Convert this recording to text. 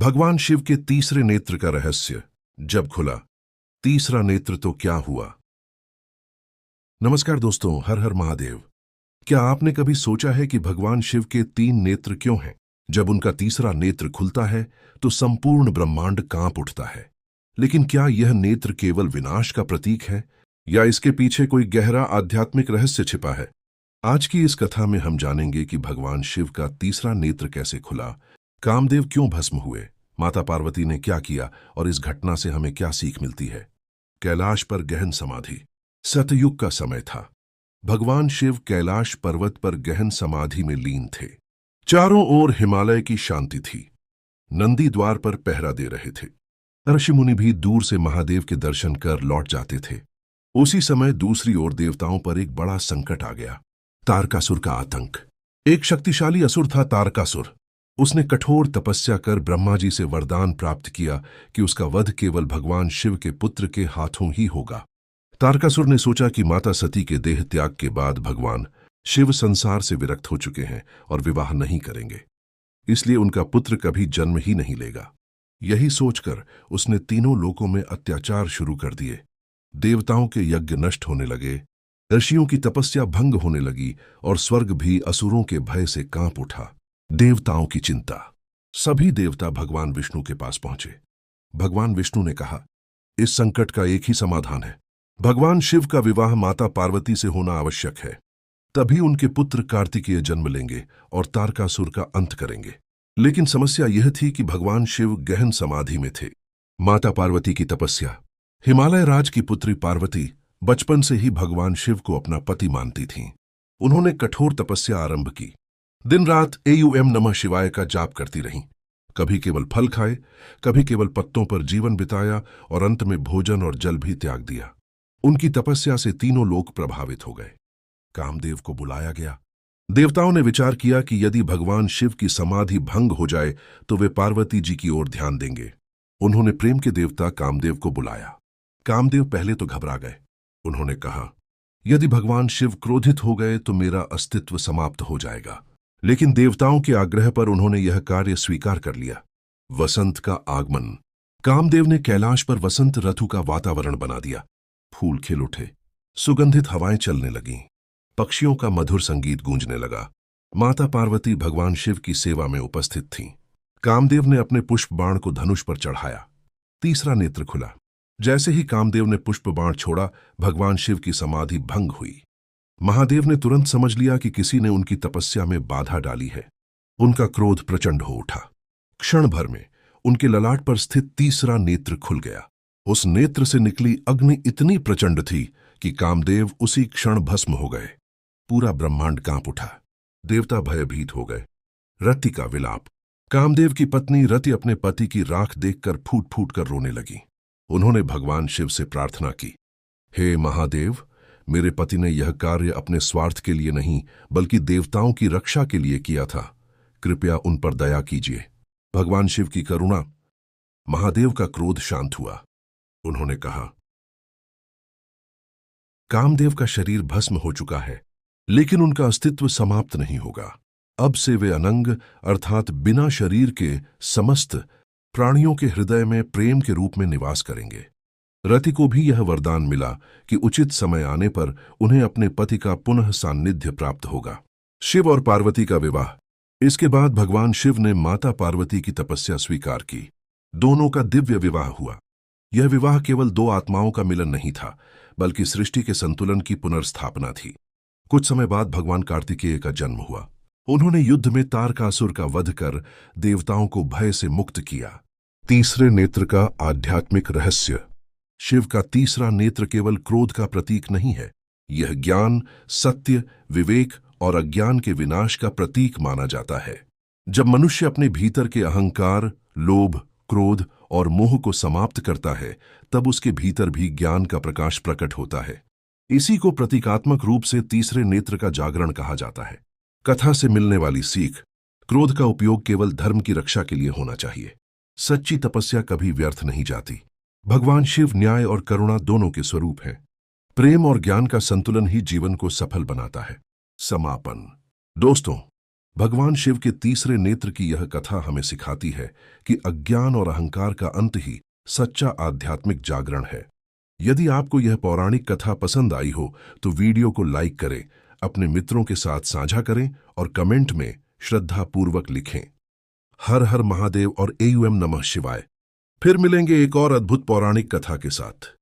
भगवान शिव के तीसरे नेत्र का रहस्य जब खुला। तीसरा नेत्र तो क्या हुआ। नमस्कार दोस्तों, हर हर महादेव। क्या आपने कभी सोचा है कि भगवान शिव के तीन नेत्र क्यों हैं? जब उनका तीसरा नेत्र खुलता है तो संपूर्ण ब्रह्मांड कांप उठता है। लेकिन क्या यह नेत्र केवल विनाश का प्रतीक है या इसके पीछे कोई गहरा आध्यात्मिक रहस्य छिपा है? आज की इस कथा में हम जानेंगे कि भगवान शिव का तीसरा नेत्र कैसे खुला, कामदेव क्यों भस्म हुए, माता पार्वती ने क्या किया और इस घटना से हमें क्या सीख मिलती है। कैलाश पर गहन समाधि। सतयुग का समय था। भगवान शिव कैलाश पर्वत पर गहन समाधि में लीन थे। चारों ओर हिमालय की शांति थी। नंदी द्वार पर पहरा दे रहे थे। ऋषि मुनि भी दूर से महादेव के दर्शन कर लौट जाते थे। उसी समय दूसरी ओर देवताओं पर एक बड़ा संकट आ गया। तारकासुर का आतंक। एक शक्तिशाली असुर था तारकासुर। उसने कठोर तपस्या कर ब्रह्मा जी से वरदान प्राप्त किया कि उसका वध केवल भगवान शिव के पुत्र के हाथों ही होगा। तारकासुर ने सोचा कि माता सती के देह त्याग के बाद भगवान शिव संसार से विरक्त हो चुके हैं और विवाह नहीं करेंगे, इसलिए उनका पुत्र कभी जन्म ही नहीं लेगा। यही सोचकर उसने तीनों लोकों में अत्याचार शुरू कर दिए। देवताओं के यज्ञ नष्ट होने लगे, ऋषियों की तपस्या भंग होने लगी और स्वर्ग भी असुरों के भय से कांप उठा। देवताओं की चिंता। सभी देवता भगवान विष्णु के पास पहुंचे। भगवान विष्णु ने कहा, इस संकट का एक ही समाधान है। भगवान शिव का विवाह माता पार्वती से होना आवश्यक है। तभी उनके पुत्र कार्तिकेय जन्म लेंगे और तारकासुर का अंत करेंगे। लेकिन समस्या यह थी कि भगवान शिव गहन समाधि में थे। माता पार्वती की तपस्या। हिमालय राज की पुत्री पार्वती बचपन से ही भगवान शिव को अपना पति मानती थीं। उन्होंने कठोर तपस्या आरंभ की। दिन रात एयूएम नमः शिवाय का जाप करती रहीं। कभी केवल फल खाए, कभी केवल पत्तों पर जीवन बिताया और अंत में भोजन और जल भी त्याग दिया। उनकी तपस्या से तीनों लोग प्रभावित हो गए। कामदेव को बुलाया गया। देवताओं ने विचार किया कि यदि भगवान शिव की समाधि भंग हो जाए तो वे पार्वती जी की ओर ध्यान देंगे। उन्होंने प्रेम के देवता कामदेव को बुलाया। कामदेव पहले तो घबरा गए। उन्होंने कहा, यदि भगवान शिव क्रोधित हो गए तो मेरा अस्तित्व समाप्त हो जाएगा। लेकिन देवताओं के आग्रह पर उन्होंने यह कार्य स्वीकार कर लिया। वसंत का आगमन। कामदेव ने कैलाश पर वसंत ऋतु का वातावरण बना दिया। फूल खिल उठे, सुगंधित हवाएं चलने लगीं, पक्षियों का मधुर संगीत गूंजने लगा। माता पार्वती भगवान शिव की सेवा में उपस्थित थीं। कामदेव ने अपने पुष्प बाण को धनुष पर चढ़ाया। तीसरा नेत्र खुला। जैसे ही कामदेव ने पुष्प बाण छोड़ा, भगवान शिव की समाधि भंग हुई। महादेव ने तुरंत समझ लिया कि किसी ने उनकी तपस्या में बाधा डाली है। उनका क्रोध प्रचंड हो उठा। क्षण भर में उनके ललाट पर स्थित तीसरा नेत्र खुल गया। उस नेत्र से निकली अग्नि इतनी प्रचंड थी कि कामदेव उसी क्षण भस्म हो गए। पूरा ब्रह्मांड कांप उठा। देवता भयभीत हो गए। रति का विलाप। कामदेव की पत्नी रति अपने पति की राख देखकर फूट फूट कर रोने लगी। उन्होंने भगवान शिव से प्रार्थना की, हे महादेव, मेरे पति ने यह कार्य अपने स्वार्थ के लिए नहीं बल्कि देवताओं की रक्षा के लिए किया था। कृपया उन पर दया कीजिए। भगवान शिव की करुणा। महादेव का क्रोध शांत हुआ। उन्होंने कहा, कामदेव का शरीर भस्म हो चुका है, लेकिन उनका अस्तित्व समाप्त नहीं होगा। अब से वे अनंग अर्थात बिना शरीर के समस्त प्राणियों के हृदय में प्रेम के रूप में निवास करेंगे। रति को भी यह वरदान मिला कि उचित समय आने पर उन्हें अपने पति का पुनः सान्निध्य प्राप्त होगा। शिव और पार्वती का विवाह। इसके बाद भगवान शिव ने माता पार्वती की तपस्या स्वीकार की। दोनों का दिव्य विवाह हुआ। यह विवाह केवल दो आत्माओं का मिलन नहीं था, बल्कि सृष्टि के संतुलन की पुनर्स्थापना थी। कुछ समय बाद भगवान कार्तिकेय का जन्म हुआ। उन्होंने युद्ध में तारकासुर का वध कर देवताओं को भय से मुक्त किया। तीसरे नेत्र का आध्यात्मिक रहस्य। शिव का तीसरा नेत्र केवल क्रोध का प्रतीक नहीं है। यह ज्ञान, सत्य, विवेक और अज्ञान के विनाश का प्रतीक माना जाता है। जब मनुष्य अपने भीतर के अहंकार, लोभ, क्रोध और मोह को समाप्त करता है, तब उसके भीतर भी ज्ञान का प्रकाश प्रकट होता है। इसी को प्रतीकात्मक रूप से तीसरे नेत्र का जागरण कहा जाता है। कथा से मिलने वाली सीख। क्रोध का उपयोग केवल धर्म की रक्षा के लिए होना चाहिए। सच्ची तपस्या कभी व्यर्थ नहीं जाती। भगवान शिव न्याय और करुणा दोनों के स्वरूप हैं। प्रेम और ज्ञान का संतुलन ही जीवन को सफल बनाता है। समापन। दोस्तों, भगवान शिव के तीसरे नेत्र की यह कथा हमें सिखाती है कि अज्ञान और अहंकार का अंत ही सच्चा आध्यात्मिक जागरण है। यदि आपको यह पौराणिक कथा पसंद आई हो तो वीडियो को लाइक करें, अपने मित्रों के साथ साझा करें और कमेंट में श्रद्धापूर्वक लिखें। हर हर महादेव और AUM नमः शिवाय। फिर मिलेंगे एक और अद्भुत पौराणिक कथा के साथ।